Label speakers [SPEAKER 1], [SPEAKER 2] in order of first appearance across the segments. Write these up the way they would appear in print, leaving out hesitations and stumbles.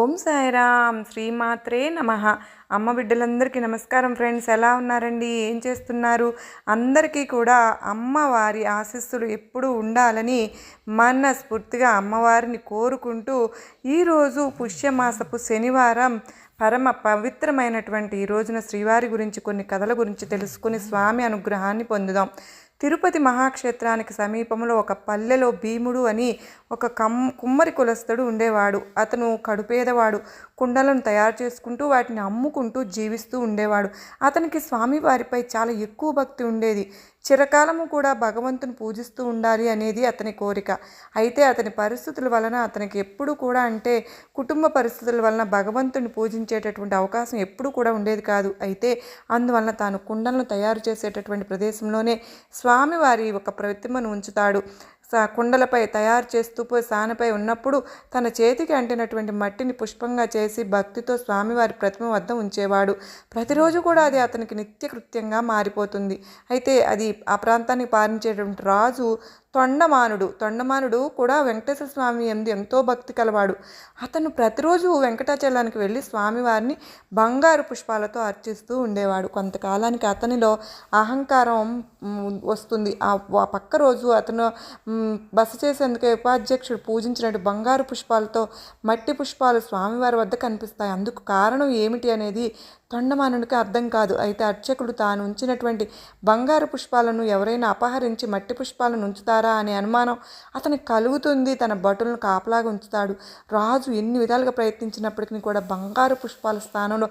[SPEAKER 1] ఓం సాయిరామ్ శ్రీమాత్రే నమః. అమ్మ బిడ్డలందరికీ నమస్కారం ఫ్రెండ్స్. ఎలా ఉన్నారండి? ఏం చేస్తున్నారు? అందరికీ కూడా అమ్మవారి ఆశీస్సులు ఎప్పుడూ ఉండాలని మనస్ఫూర్తిగా అమ్మవారిని కోరుకుంటూ ఈరోజు పుష్యమాసపు శనివారం పరమ పవిత్రమైనటువంటి ఈ రోజున శ్రీవారి గురించి కొన్ని కథల గురించి తెలుసుకుని స్వామి అనుగ్రహాన్ని పొందుదాం. తిరుపతి మహాక్షేత్రానికి సమీపంలో ఒక పల్లెలో భీముడు అని ఒక కుమ్మరి కులస్తుడు ఉండేవాడు. అతను కడుపేదవాడు. కుండలను తయారు చేసుకుంటూ వాటిని అమ్ముకుంటూ జీవిస్తూ ఉండేవాడు. అతనికి స్వామివారిపై చాలా ఎక్కువ భక్తి ఉండేది. చిరకాలము కూడా భగవంతుని పూజిస్తూ ఉండాలి అనేది అతని కోరిక. అయితే అతని పరిస్థితుల వలన అతనికి ఎప్పుడు కూడా కుటుంబ పరిస్థితుల వలన భగవంతుని పూజించేటటువంటి అవకాశం ఎప్పుడు కూడా ఉండేది కాదు. అయితే అందువలన తాను కుండలను తయారు చేసేటటువంటి ప్రదేశంలోనే స్వామివారి ఒక ప్రతిమను ఉంచుతాడు. కుండలపై తయారు చేస్తూ పోయి సానపై ఉన్నప్పుడు తన చేతికి అంటినటువంటి మట్టిని పుష్పంగా చేసి భక్తితో స్వామివారి ప్రతిమ వద్ద ఉంచేవాడు. ప్రతిరోజు కూడా అది అతనికి నిత్యకృత్యంగా మారిపోతుంది. అయితే అది ఆ ప్రాంతాన్ని పాలించేటువంటి రాజు తొండమానుడు కూడా వెంకటేశ్వర స్వామి ఎంతో భక్తి కలవాడు. అతను ప్రతిరోజు వెంకటాచలానికి వెళ్ళి స్వామివారిని బంగారు పుష్పాలతో అర్చిస్తూ ఉండేవాడు. కొంతకాలానికి అతనిలో అహంకారం వస్తుంది. ఆ పక్క రోజు అతను బస చేసేందుకే ఉపాధ్యక్షుడు పూజించినట్టు బంగారు పుష్పాలతో మట్టి పుష్పాలు స్వామివారి వద్ద కనిపిస్తాయి. అందుకు కారణం ఏమిటి అనేది తొండమానుడికి అర్థం కాదు. అయితే అర్చకుడు తాను ఉంచినటువంటి బంగారు పుష్పాలను ఎవరైనా అపహరించి మట్టి పుష్పాలను ఉంచుతారా అనే అనుమానం అతనికి కలుగుతుంది. తన భటులను కాపలాగా ఉంచుతాడు. రాజు ఎన్ని విధాలుగా ప్రయత్నించినప్పటికీ కూడా బంగారు పుష్పాల స్థానంలో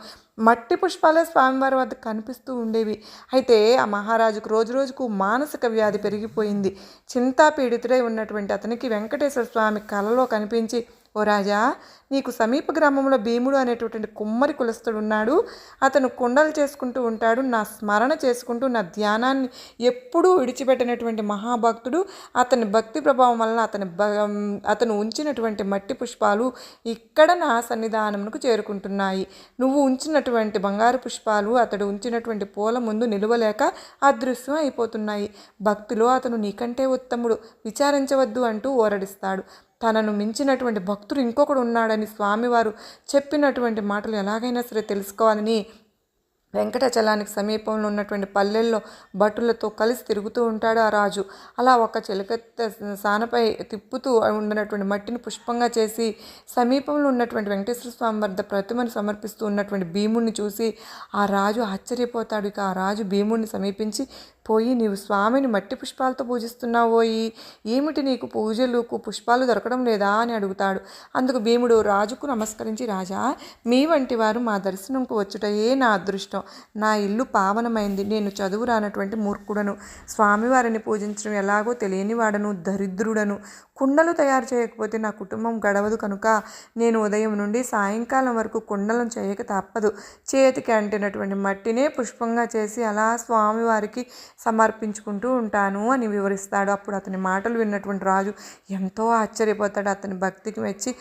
[SPEAKER 1] మట్టి పుష్పాలే స్వామివారి వద్ద కనిపిస్తూ ఉండేవి. అయితే ఆ మహారాజుకు రోజు రోజుకు మానసిక వ్యాధి పెరిగిపోయింది. చింతాపీడితుడై ఉన్నటువంటి అతనికి వెంకటేశ్వర స్వామి కలలో కనిపించి, ఓ రాజా, నీకు సమీప గ్రామంలో భీముడు అనేటటువంటి కుమ్మరి కులస్తుడు ఉన్నాడు. అతను కుండలు చేసుకుంటూ ఉంటాడు. నా స్మరణ చేసుకుంటూ నా ధ్యానాన్ని ఎప్పుడూ విడిచిపెట్టినటువంటి మహాభక్తుడు. అతని భక్తి ప్రభావం వలన అతను ఉంచినటువంటి మట్టి పుష్పాలు ఇక్కడ నా సన్నిధానమునకు చేరుకుంటున్నాయి. నువ్వు ఉంచినటువంటి బంగారు పుష్పాలు అతడు ఉంచినటువంటి పూల ముందు నిలువలేక అదృశ్యం అయిపోతున్నాయి. భక్తిలో అతను నీకంటే ఉత్తముడు, విచారించవద్దు అంటూ ఓరడిస్తాడు. తనను మించినటువంటి భక్తుడు ఇంకొకడు ఉన్నాడని స్వామివారు చెప్పినటువంటి మాటలు ఎలాగైనా సరే తెలుసుకోవాలని వెంకటాచలానికి సమీపంలో ఉన్నటువంటి పల్లెల్లో భటులతో కలిసి తిరుగుతూ ఉంటాడు ఆ రాజు. అలా ఒక చిలకత్త సానపై తిప్పుతూ ఉన్నటువంటి మట్టిని పుష్పంగా చేసి సమీపంలో ఉన్నటువంటి వెంకటేశ్వర స్వామి వద్ద ప్రతిమను సమర్పిస్తూ ఉన్నటువంటి భీముడిని చూసి ఆ రాజు ఆశ్చర్యపోతాడు. ఇక ఆ రాజు భీముడిని సమీపించి, పోయి నీవు స్వామిని మట్టి పుష్పాలతో పూజిస్తున్నావోయి, ఏమిటి నీకు పూజలకు పుష్పాలు దొరకడం లేదా అని అడుగుతాడు. అందుకు భీముడు రాజుకు నమస్కరించి, రాజా, మీ వంటి వారు మా దర్శనంకు వచ్చుటయే నా అదృష్టం. నా ఇల్లు పావనమైంది. నేను చదువు రానటువంటి మూర్ఖుడను. స్వామివారిని పూజించడం ఎలాగో తెలియని వాడను, దరిద్రుడను. కుండలు తయారు చేయకపోతే నా కుటుంబం గడవదు కనుక నేను ఉదయం నుండి సాయంకాలం వరకు కుండలను చేయక తప్పదు. చేతికి అంటినటువంటి మట్టినే పుష్పంగా చేసి అలా స్వామివారికి సమర్పించుకుంటూ ఉంటాను అని వివరిస్తాడు. అప్పుడు అతని మాటలు విన్నటువంటి రాజు ఎంతో ఆశ్చర్యపోతాడు. అతని భక్తికి మెచ్చి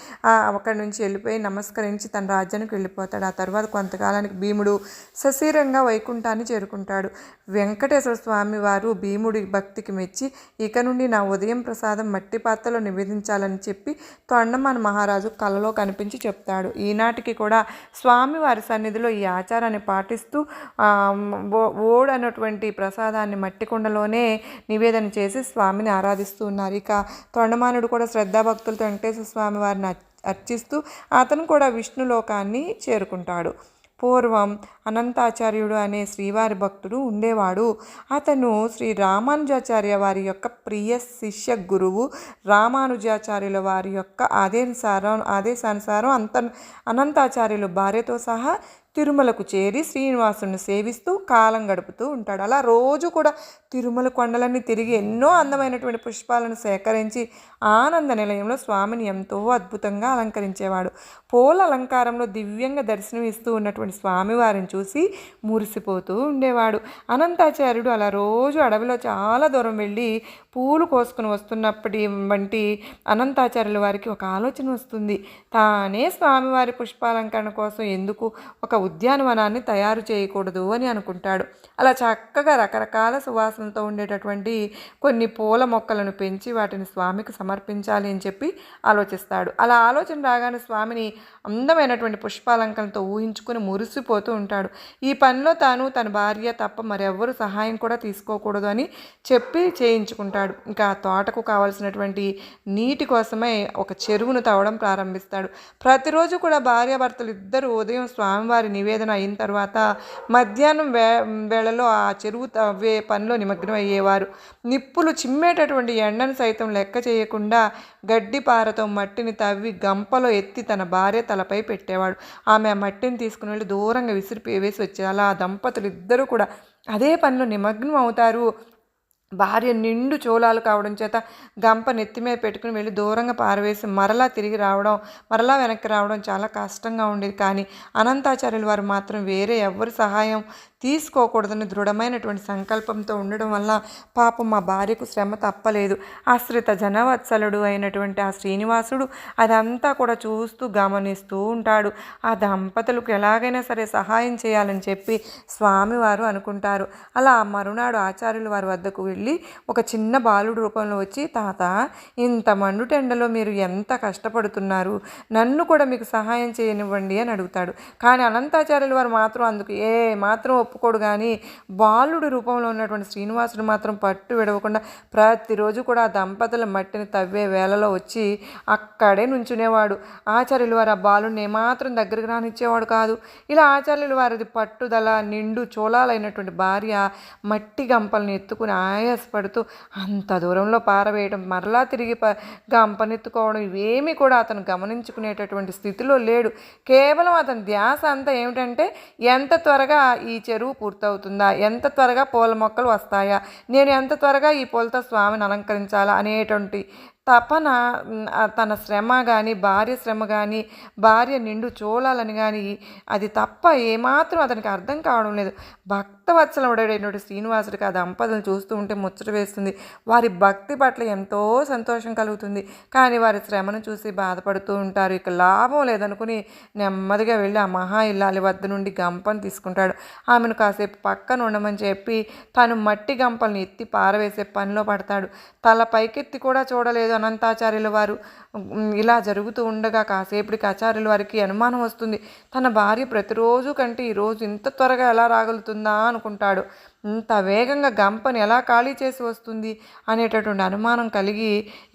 [SPEAKER 1] అక్కడి నుంచి వెళ్ళిపోయి నమస్కరించి తన రాజ్యానికి వెళ్ళిపోతాడు. ఆ తర్వాత కొంతకాలానికి భీముడు సశీరంగా వైకుంఠాన్ని చేరుకుంటాడు. వెంకటేశ్వర స్వామి వారు భీముడి భక్తికి మెచ్చి, ఇక నుండి నా ఉదయం ప్రసాదం మట్టి పాత్రలో నివేదించాలని చెప్పి తొండమాన మహారాజు కలలో కనిపించి చెప్తాడు. ఈనాటికి కూడా స్వామివారి సన్నిధిలో ఈ ఆచారాన్ని పాటిస్తూ ఓడ్ అనేటువంటి ప్రసాదాన్ని మట్టి కుండలోనే నివేదన చేసి స్వామిని ఆరాధిస్తూ ఉన్నారు. ఇక తొండమానుడు కూడా శ్రద్ధాభక్తులతో వెంకటేశ్వర స్వామి వారిని అర్చిస్తూ అతను కూడా విష్ణులోకాన్ని చేరుకుంటాడు. పూర్వం అనంతాచార్యుడు అనే శ్రీవారి భక్తుడు ఉండేవాడు. అతను శ్రీ రామానుజాచార్య వారి యొక్క ప్రియ శిష్య గురువు. రామానుజాచార్యుల వారి యొక్క ఆదేశానుసారం అనంతాచార్యులు భార్యతో సహా తిరుమలకు చేరి శ్రీనివాసుని సేవిస్తూ కాలం గడుపుతూ ఉంటాడు. అలా రోజు కూడా తిరుమల కొండలన్నీ తిరిగి ఎన్నో అందమైనటువంటి పుష్పాలను సేకరించి ఆనంద నిలయంలో స్వామిని ఎంతో అద్భుతంగా అలంకరించేవాడు. పూల అలంకారంలో దివ్యంగా దర్శనం ఇస్తూ ఉన్నటువంటి స్వామివారిని చూసి మురిసిపోతూ ఉండేవాడు. అనంతాచార్యుడు అలా రోజు అడవిలో చాలా దూరం వెళ్ళి పూలు కోసుకుని వస్తున్నప్పటి వంటి అనంతాచార్యుల వారికి ఒక ఆలోచన వస్తుంది. తానే స్వామివారి పుష్పాలంకరణ కోసం ఎందుకు ఒక ఉద్యానవనాన్ని తయారు చేయకూడదు అని అనుకుంటాడు. అలా చక్కగా రకరకాల సువాసనలతో ఉండేటటువంటి కొన్ని పూల మొక్కలను పెంచి వాటిని స్వామికి సమర్పించాలి అని చెప్పి ఆలోచిస్తాడు. అలా ఆలోచన రాగానే స్వామిని అందమైనటువంటి పుష్పాలంకరణతో ఊహించుకుని మురిసిపోతూ ఉంటాడు. ఈ పనిలో తాను తన భార్య తప్ప మరెవ్వరు సహాయం కూడా తీసుకోకూడదు అని చెప్పి చేయించుకుంటాడు. ఇంకా తోటకు కావాల్సినటువంటి నీటి కోసమై ఒక చెరువును తవ్వడం ప్రారంభిస్తాడు. ప్రతిరోజు కూడా భార్యాభర్తలు ఇద్దరు ఉదయం స్వామివారి నివేదన అయిన తర్వాత మధ్యాహ్నం వేళలో ఆ చెరువు తవ్వే పనిలో నిమగ్నం అయ్యేవారు. నిప్పులు చిమ్మేటటువంటి ఎండను సైతం లెక్క చేయకుండా గడ్డిపారతో మట్టిని తవ్వి గంపలో ఎత్తి తన భార్య తలపై పెట్టేవాడు. ఆమె ఆ మట్టిని తీసుకుని వెళ్ళి దూరంగా వేసి వచ్చేది. అలా ఆ దంపతులు ఇద్దరూ కూడా అదే పనిలో నిమగ్నం అవుతారు. భార్య నిండు చోళాలు కావడం చేత గంప నెత్తిమీద పెట్టుకుని వెళ్ళి దూరంగా పారవేసి మరలా తిరిగి రావడం, మరలా వెనక్కి రావడం చాలా కష్టంగా ఉండేది. కానీ అనంతాచార్యుల వారు మాత్రం వేరే ఎవరి సహాయం తీసుకోకూడదని దృఢమైనటువంటి సంకల్పంతో ఉండడం వల్ల పాపం మా భార్యకు శ్రమ తప్పలేదు. ఆశ్రిత జనవత్సలుడు అయినటువంటి ఆ శ్రీనివాసుడు అదంతా కూడా చూస్తూ గమనిస్తూ ఉంటాడు. ఆ దంపతులకు ఎలాగైనా సరే సహాయం చేయాలని చెప్పి స్వామివారు అనుకుంటారు. అలా మరునాడు ఆచార్యుల వారి వద్దకు వెళ్ళి ఒక చిన్న బాలుడు రూపంలో వచ్చి, తాత, ఇంత మండుటెండలో మీరు ఎంత కష్టపడుతున్నారు, నన్ను కూడా మీకు సహాయం చేయనివ్వండి అని అడుగుతాడు. కానీ అనంతాచార్యుల వారు మాత్రం అందుకు మాత్రం ఒప్పుకోడు. కానీ బాలుడు రూపంలో ఉన్నటువంటి శ్రీనివాసుడు మాత్రం పట్టు విడవకుండా ప్రతిరోజు కూడా ఆ దంపతుల మట్టిని తవ్వే వేళలో వచ్చి అక్కడే నుంచునేవాడు. ఆచార్యుల వారు ఆ బాలుడిని ఏమాత్రం దగ్గరికి రానిచ్చేవాడు కాదు. ఇలా ఆచార్యుల వారిది పట్టుదల నిండు చోళాలైనటువంటి భార్య మట్టి గంపల్ని ఎత్తుకుని ఆయాసపడుతూ అంత దూరంలో పారవేయడం, మరలా తిరిగి గంపనెత్తుకోవడం ఇవేమీ కూడా అతను గమనించుకునేటటువంటి స్థితిలో లేడు. కేవలం అతని ధ్యాస అంతా ఏమిటంటే ఎంత త్వరగా ఈ చెరువు పూర్తవుతుందా, ఎంత త్వరగా పూల మొక్కలు వస్తాయా, నేను ఎంత త్వరగా ఈ పూలతో స్వామిని అలంకరించాలా అనేటువంటి తపన. తన శ్రమ కానీ భార్య శ్రమ కానీ భార్య నిండు చూడాలని కానీ అది తప్ప ఏమాత్రం అతనికి అర్థం కావడం లేదు. భక్తవత్సలుడైనటువంటి శ్రీనివాసుడికి ఆ దంపతులను చూస్తూ ఉంటే ముచ్చట వేస్తుంది. వారి భక్తి పట్ల ఎంతో సంతోషం కలుగుతుంది. కానీ వారి శ్రమను చూసి బాధపడుతూ ఉంటారు. ఇక లాభం లేదనుకుని నెమ్మదిగా వెళ్ళి ఆ మహా ఇల్లాలి వద్ద నుండి గంపను తీసుకుంటాడు. ఆమెను కాసేపు పక్కన ఉండమని చెప్పి తాను మట్టి గంపల్ని ఎత్తి పారవేసే పనిలో పడతాడు. తల పైకెత్తి కూడా చూడలేదు అనంతాచార్యుల వారు. ఇలా జరుగుతూ ఉండగా కాసేపటికి ఆచార్యుల వారికి అనుమానం వస్తుంది. తన భార్య ప్రతిరోజు కంటే ఈరోజు ఇంత త్వరగా ఎలా రాగలుగుతుందా అనుకుంటాడు. ఇంత వేగంగా గంపని ఎలా ఖాళీ చేసి వస్తుంది అనేటటువంటి అనుమానం కలిగి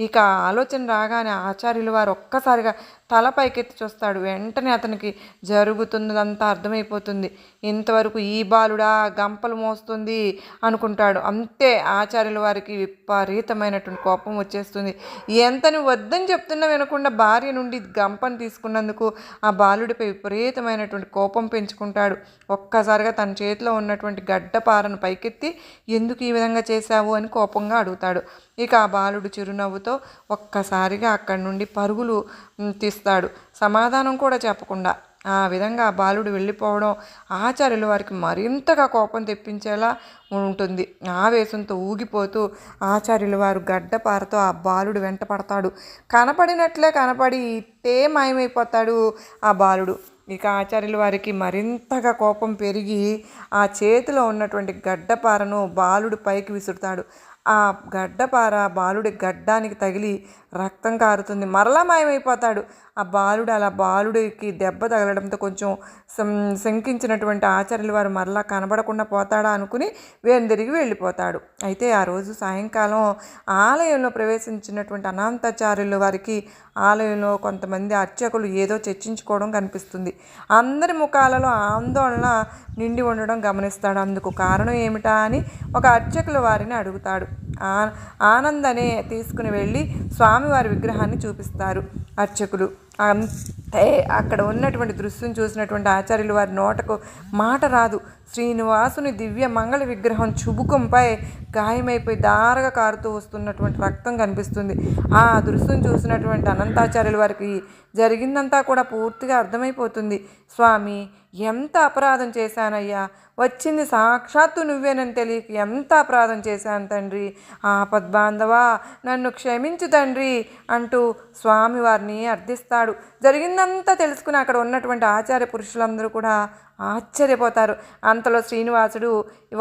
[SPEAKER 1] ఇక ఆలోచన రాగానే ఆచార్యుల వారు ఒక్కసారిగా తల పైకెత్తి చూస్తాడు. వెంటనే అతనికి జరుగుతున్నదంతా అర్థమైపోతుంది. ఇంతవరకు ఈ బాలుడా గంపలు మోస్తుంది అనుకుంటాడు. అంతే ఆచార్యుల వారికి విపరీతమైనటువంటి కోపం వచ్చేస్తుంది. ఎంతని వద్దని చెప్తున్నా వినకుండా భార్య నుండి గంపను తీసుకున్నందుకు ఆ బాలుడిపై విపరీతమైనటువంటి కోపం పెంచుకుంటాడు. ఒక్కసారిగా తన చేతిలో ఉన్నటువంటి గడ్డపారను పైకెత్తి ఎందుకు ఈ విధంగా చేశావు అని కోపంగా అడుగుతాడు. ఇక ఆ బాలుడు చిరునవ్వుతో ఒక్కసారిగా అక్కడి నుండి పరుగులు తీస్తాడు, సమాధానం కూడా చెప్పకుండా. ఆ విధంగా ఆ బాలుడు వెళ్ళిపోవడం ఆచార్యుల వారికి మరింతగా కోపం తెప్పించేలా ఉంటుంది. ఆవేశంతో ఊగిపోతూ ఆచార్యుల వారు గడ్డపారతో ఆ బాలుడు వెంట పడతాడు. కనపడినట్లే కనపడి ఇట్టే మాయమైపోతాడు ఆ బాలుడు. ఇక ఆచార్యుల వారికి మరింతగా కోపం పెరిగి ఆ చేతిలో ఉన్నటువంటి గడ్డపారను బాలుడు పైకి విసురుతాడు. ఆ గడ్డపార బాలుడి గడ్డానికి తగిలి రక్తం కారుతుంది. మరలా మాయమైపోతాడు ఆ బాలుడు. అలా బాలుడికి దెబ్బ తగలడంతో కొంచెం శంకించినటువంటి ఆచార్యుల వారు మరలా కనబడకుండా పోతాడా అనుకుని తిరిగి వెళ్ళిపోతాడు. అయితే ఆ రోజు సాయంకాలం ఆలయంలో ప్రవేశించినటువంటి అనంతాచార్యుల వారికి ఆలయంలో కొంతమంది అర్చకులు ఏదో చర్చించుకోవడం కనిపిస్తుంది. అందరి ముఖాలలో ఆందోళన నిండి ఉండడం గమనిస్తాడు. అందుకు కారణం ఏమిటా అని ఒక అర్చకుల వారిని అడుగుతాడు. ఆనందనే తీసుకుని వెళ్ళి స్వామివారి విగ్రహాన్ని చూపిస్తారు అర్చకులు. అంతే అక్కడ ఉన్నటువంటి దృశ్యం చూసినటువంటి ఆచార్యులు వారి నోటకు మాట రాదు. శ్రీనివాసుని దివ్య మంగళ విగ్రహం చుబుకంపై గాయమైపోయి దారగా కారుతూ వస్తున్నటువంటి రక్తం కనిపిస్తుంది. ఆ దృశ్యం చూసినటువంటి అనంతాచార్యుల వారికి జరిగిందంతా కూడా పూర్తిగా అర్థమైపోతుంది. స్వామి, ఎంత అపరాధం చేశానయ్యా, వచ్చింది సాక్షాత్తు నువ్వేనని తెలియక ఎంత అపరాధం చేశాను తండ్రి, ఆపద్బాంధవా నన్ను క్షమించు తండ్రి అంటూ స్వామివారిని అర్థిస్తాడు. జరిగిందంతా జరిగిందంతా తెలుసుకుని అక్కడ ఉన్నటువంటి ఆచార్య పురుషులందరూ కూడా ఆశ్చర్యపోతారు. అంతలో శ్రీనివాసుడు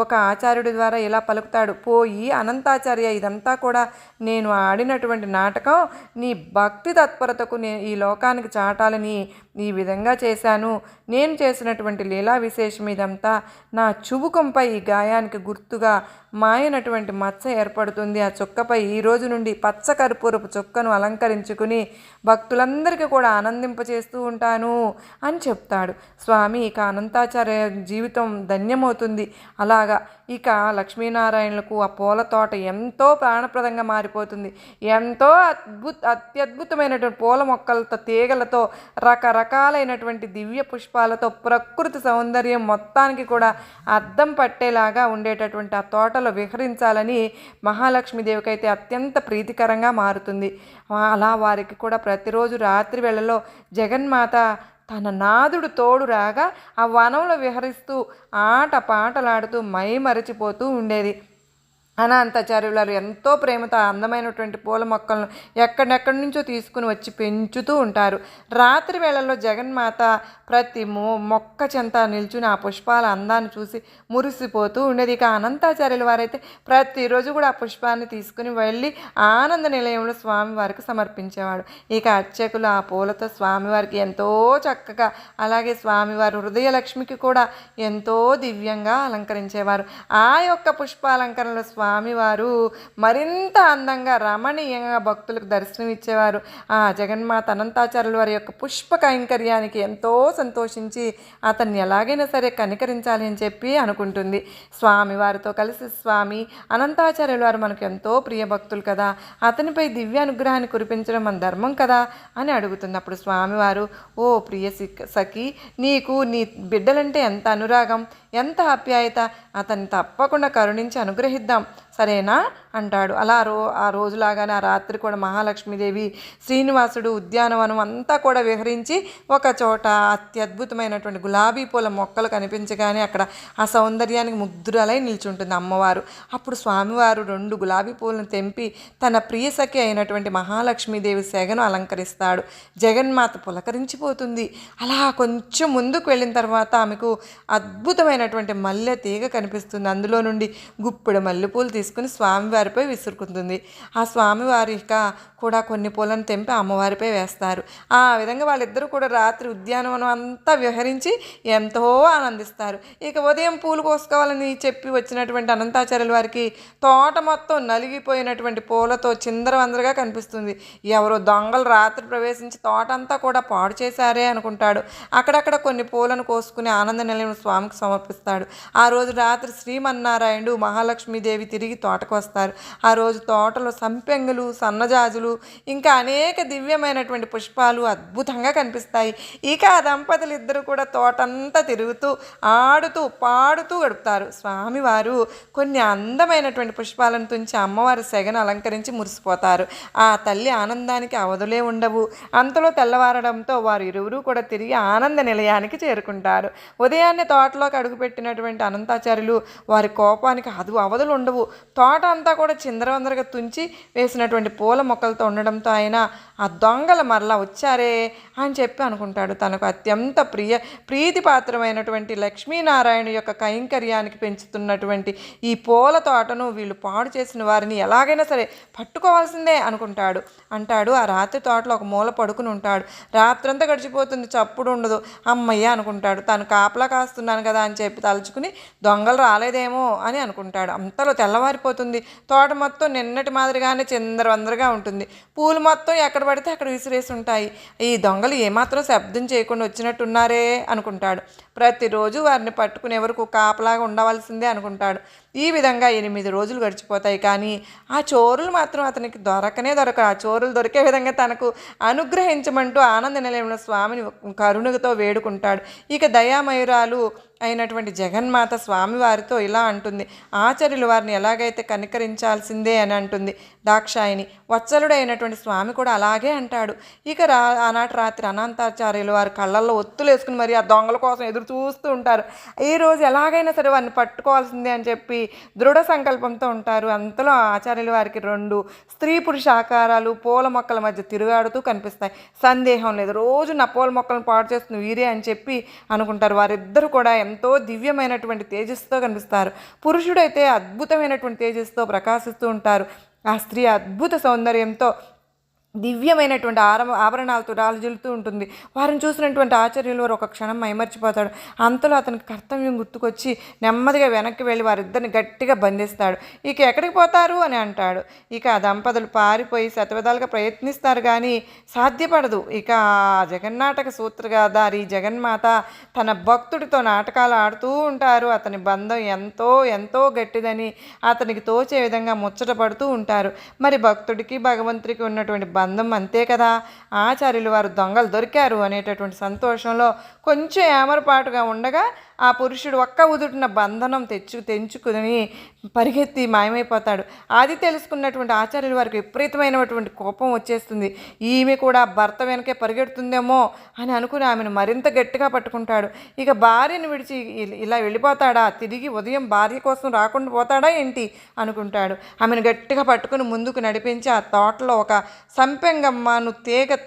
[SPEAKER 1] ఒక ఆచార్యుడి ద్వారా ఇలా పలుకుతాడు, పోయి అనంతాచార్య, ఇదంతా కూడా నేను ఆడినటువంటి నాటకం నీ భక్తి తత్పరతకు ఈ లోకానికి చాటాలని ఈ విధంగా చేశాను. నేను చేసినటువంటి లీలా విశేషం ఇదంతా. నా చుబుకంపై ఈ గాయానికి గుర్తుగా మాయనటువంటి మచ్చ ఏర్పడుతుంది. ఆ చుక్కపై ఈ రోజు నుండి పచ్చ కర్పూరపు చుక్కను అలంకరించుకుని భక్తులందరికీ కూడా ఆనందింపచేస్తూ ఉంటాను అని చెప్తాడు స్వామి. ఇక అనంతాచార్య జీవితం ధన్యమవుతుంది. అలాగా ఇక లక్ష్మీనారాయణులకు ఆ పూల తోట ఎంతో ప్రాణప్రదంగా మారిపోతుంది. ఎంతో అత్యద్భుతమైనటువంటి పూల మొక్కలతో, తీగలతో, రకరకాలైనటువంటి దివ్య పుష్పాలతో, ప్రకృతి సౌందర్యం మొత్తానికి కూడా అద్దం పట్టేలాగా ఉండేటటువంటి ఆ తోటలో విహరించాలని మహాలక్ష్మీదేవికి అయితే అత్యంత ప్రీతికరంగా మారుతుంది. అలా వారికి కూడా ప్రతిరోజు రాత్రి వేళలో జగన్మాత తన నాదుడు తోడు రాగా ఆ వనంలో విహరిస్తూ ఆట పాటలాడుతూ మరచిపోతూ ఉండేది. అనంతాచార్యులు ఎంతో ప్రేమతో అందమైనటువంటి పూల మొక్కలను ఎక్కడెక్కడి నుంచో తీసుకుని వచ్చి పెంచుతూ ఉంటారు. రాత్రి వేళల్లో జగన్మాత ప్రతి మొక్క చెంత నిల్చుని ఆ పుష్పాల అందాన్ని చూసి మురిసిపోతూ ఉండేది. ఇక అనంతాచార్యుల వారైతే ప్రతిరోజు కూడా ఆ పుష్పాన్ని తీసుకుని వెళ్ళి ఆనంద నిలయంలో స్వామివారికి సమర్పించేవాడు. ఇక అర్చకులు ఆ పూలతో స్వామివారికి ఎంతో చక్కగా, అలాగే స్వామివారి హృదయలక్ష్మికి కూడా ఎంతో దివ్యంగా అలంకరించేవారు. ఆ యొక్క పుష్పాలంకరణలో స్వామివారు మరింత అందంగా రమణీయంగా భక్తులకు దర్శనమిచ్చేవారు. ఆ జగన్మాత అనంతాచార్యుల వారి యొక్క పుష్ప కైంకర్యానికి ఎంతో సంతోషించి అతన్ని ఎలాగైనా సరే కనికరించాలి అని చెప్పి అనుకుంటుంది. స్వామివారితో కలిసి స్వామి అనంతాచార్యుల వారు మనకు ఎంతో ప్రియ భక్తులు కదా, అతనిపై దివ్యానుగ్రహాన్ని కురిపించడం మన ధర్మం కదా అని అడుగుతుంది. అప్పుడు స్వామివారు, ఓ ప్రియ సఖి, నీకు నీ బిడ్డలంటే ఎంత అనురాగం, ఎంత ఆప్యాయత, అతన్ని తప్పకుండా కరుణించి అనుగ్రహిద్దాం, సరేనా అంటాడు. అలా ఆ రోజులాగానే ఆ రాత్రి కూడా మహాలక్ష్మీదేవి శ్రీనివాసుడు ఉద్యానవనం అంతా కూడా విహరించి ఒక చోట అత్యద్భుతమైనటువంటి గులాబీ పూల మొక్కలు కనిపించగానే అక్కడ ఆ సౌందర్యానికి ముగ్ధురాలై నిల్చుంటుంది అమ్మవారు. అప్పుడు స్వామివారు 2 గులాబీ పూలను తెంపి తన ప్రియసఖి అయినటువంటి మహాలక్ష్మీదేవి సెగను అలంకరిస్తాడు. జగన్మాత పులకరించిపోతుంది. అలా కొంచెం ముందుకు వెళ్ళిన తర్వాత ఆమెకు అద్భుతమైనటువంటి మల్లె తీగ కనిపిస్తుంది. అందులో నుండి గుప్పెడు మల్లెపూలు తీసుకుని స్వామివారిపై విసురుకుంటుంది. ఆ స్వామివారిక కూడా కొన్ని పూలను తెంపి అమ్మవారిపై వేస్తారు. ఆ విధంగా వాళ్ళిద్దరూ కూడా రాత్రి ఉద్యానవనం అంతా విహరించి ఎంతో ఆనందిస్తారు. ఇక ఉదయం పూలు కోసుకోవాలని చెప్పి వచ్చినటువంటి అనంతాచార్యుల వారికి తోట మొత్తం నలిగిపోయినటువంటి పూలతో చిందరవందరగా కనిపిస్తుంది. ఎవరో దొంగలు రాత్రి ప్రవేశించి తోట అంతా కూడా పాడు చేశారే అనుకుంటాడు. అక్కడక్కడ కొన్ని పూలను కోసుకుని ఆనంద నిలయం స్వామికి సమర్పిస్తాడు. ఆ రోజు రాత్రి శ్రీమన్నారాయణుడు మహాలక్ష్మీదేవి తిరిగి తోటకు వస్తారు. ఆ రోజు తోటలో సంపెంగులు, సన్నజాజులు, ఇంకా అనేక దివ్యమైనటువంటి పుష్పాలు అద్భుతంగా కనిపిస్తాయి. ఇక ఆ దంపతులు ఇద్దరు కూడా తోటంతా తిరుగుతూ ఆడుతూ పాడుతూ గడుపుతారు. స్వామివారు కొన్ని అందమైనటువంటి పుష్పాలను తుంచి అమ్మవారి సెగను అలంకరించి మురిసిపోతారు. ఆ తల్లి ఆనందానికి అవధులే ఉండవు. అంతలో తెల్లవారడంతో వారు ఇరువురు కూడా తిరిగి ఆనంద నిలయానికి చేరుకుంటారు. ఉదయాన్నే తోటలోకి అడుగుపెట్టినటువంటి అనంతాచార్యులు వారి కోపానికి అవధులు ఉండవు. తోట అంతా కూడా చిందరవందరగా తుంచి వేసినటువంటి పూల మొక్కలతో ఉండడంతో ఆయన ఆ దొంగలు మరలా వచ్చారే అని చెప్పి అనుకుంటాడు. తనకు అత్యంత ప్రీతిపాత్రమైనటువంటి లక్ష్మీనారాయణ యొక్క కైంకర్యానికి పెంచుతున్నటువంటి ఈ పూల తోటను వీళ్ళు పాడు చేసిన వారిని ఎలాగైనా సరే పట్టుకోవాల్సిందే అనుకుంటాడు. అంటాడు. ఆ రాత్రి తోటలో ఒక మూల పడుకుని ఉంటాడు. రాత్రంతా గడిచిపోతుంది, చప్పుడు ఉండదు. అమ్మయ్య అనుకుంటాడు. తాను కాపలా కాస్తున్నాను కదా అని చెప్పి తలుచుకుని దొంగలు రాలేదేమో అని అనుకుంటాడు. అంతలో తెల్లవారిపోతుంది. తోట మొత్తం నిన్నటి మాదిరిగానే చిందరవందరగా ఉంటుంది. పూలు మొత్తం ఎక్కడ పడితే అక్కడ విసిరేసి ఉంటాయి. ఈ దొంగలు ఏమాత్రం శబ్దం చేయకుండా వచ్చినట్టున్నారే అనుకుంటాడు. ప్రతిరోజు వారిని పట్టుకునే వరకు కాపలాగా ఉండవలసిందే అనుకుంటాడు. ఈ విధంగా 8 రోజులు గడిచిపోతాయి. కానీ ఆ చోరులు మాత్రం అతనికి దొరకరు. ఆ చోరులు దొరికే విధంగా తనకు అనుగ్రహించమంటూ ఆనంద నిలయంలో స్వామిని కరుణతో వేడుకుంటాడు. ఇక దయామయురాలు అయినటువంటి జగన్మాత స్వామివారితో ఇలా అంటుంది. ఆచార్యులు వారిని ఎలాగైతే కనికరించాల్సిందే అని అంటుంది దాక్షాయిని. వత్సలుడైనటువంటి స్వామి కూడా అలాగే అంటాడు. ఇక ఆనాటి రాత్రి అనంతాచార్యులు వారి కళ్ళల్లో ఒత్తులు వేసుకుని మరి ఆ దొంగల కోసం ఎదురు చూస్తూ ఉంటారు. ఈ రోజు ఎలాగైనా సరే వారిని పట్టుకోవాల్సిందే అని చెప్పి దృఢ సంకల్పంతో ఉంటారు. అంతలో ఆచార్యుల వారికి 2 స్త్రీ పురుష ఆకారాలు పూల మొక్కల మధ్య తిరుగాడుతూ కనిపిస్తాయి. సందేహం లేదు, రోజు నా పూల మొక్కలను పాడు చేస్తుంది వీరే అని చెప్పి అనుకుంటారు. వారిద్దరూ కూడా ఎంతో దివ్యమైనటువంటి తేజస్సుతో కనిపిస్తారు. పురుషుడైతే అద్భుతమైనటువంటి తేజస్సుతో ప్రకాశిస్తూ ఉంటారు. ఆ స్త్రీ అద్భుత సౌందర్యంతో దివ్యమైనటువంటి ఆభరణాలతో రాలుజులుతూ ఉంటుంది. వారిని చూసినటువంటి ఆచార్యులు వారు ఒక క్షణం మైమర్చిపోతాడు. అంతలో అతనికి కర్తవ్యం గుర్తుకొచ్చి నెమ్మదిగా వెనక్కి వెళ్ళి వారిద్దరిని గట్టిగా బంధిస్తాడు. ఇక ఎక్కడికి పోతారు అని అంటాడు. ఇక ఆ దంపతులు పారిపోయి శతవిధాలుగా ప్రయత్నిస్తారు కానీ సాధ్యపడదు. ఇక జగన్నాటక సూత్రధారి జగన్మాత తన భక్తుడితో నాటకాలు ఆడుతూ ఉంటారు. అతని బంధం ఎంతో ఎంతో గట్టిదని అతనికి తోచే విధంగా ముచ్చట పడుతూ ఉంటారు. మరి భక్తుడికి భగవంతుడికి ఉన్నటువంటి బంధం అంతే కదా. ఆచార్యులు వారు దొంగలు దొరికారు అనేటటువంటి సంతోషంలో కొంచెం ఏమరపాటుగా ఉండగా ఆ పురుషుడు ఒక్క ఉదుటిన బంధనం తెంచుకుని పరిగెత్తి మాయమైపోతాడు. అది తెలుసుకున్నటువంటి ఆచార్యుల వారికి విపరీతమైనటువంటి కోపం వచ్చేస్తుంది. ఈమె కూడా భర్త వెనకే పరిగెడుతుందేమో అని అనుకుని ఆమెను మరింత గట్టిగా పట్టుకుంటాడు. ఇక భార్యను విడిచి ఇలా వెళ్ళిపోతాడా, తిరిగి ఉదయం భార్య కోసం రాకుండా పోతాడా ఏంటి అనుకుంటాడు. ఆమెను గట్టిగా పట్టుకుని ముందుకు నడిపించి ఆ తోటలో ఒక సంపెంగమ్మను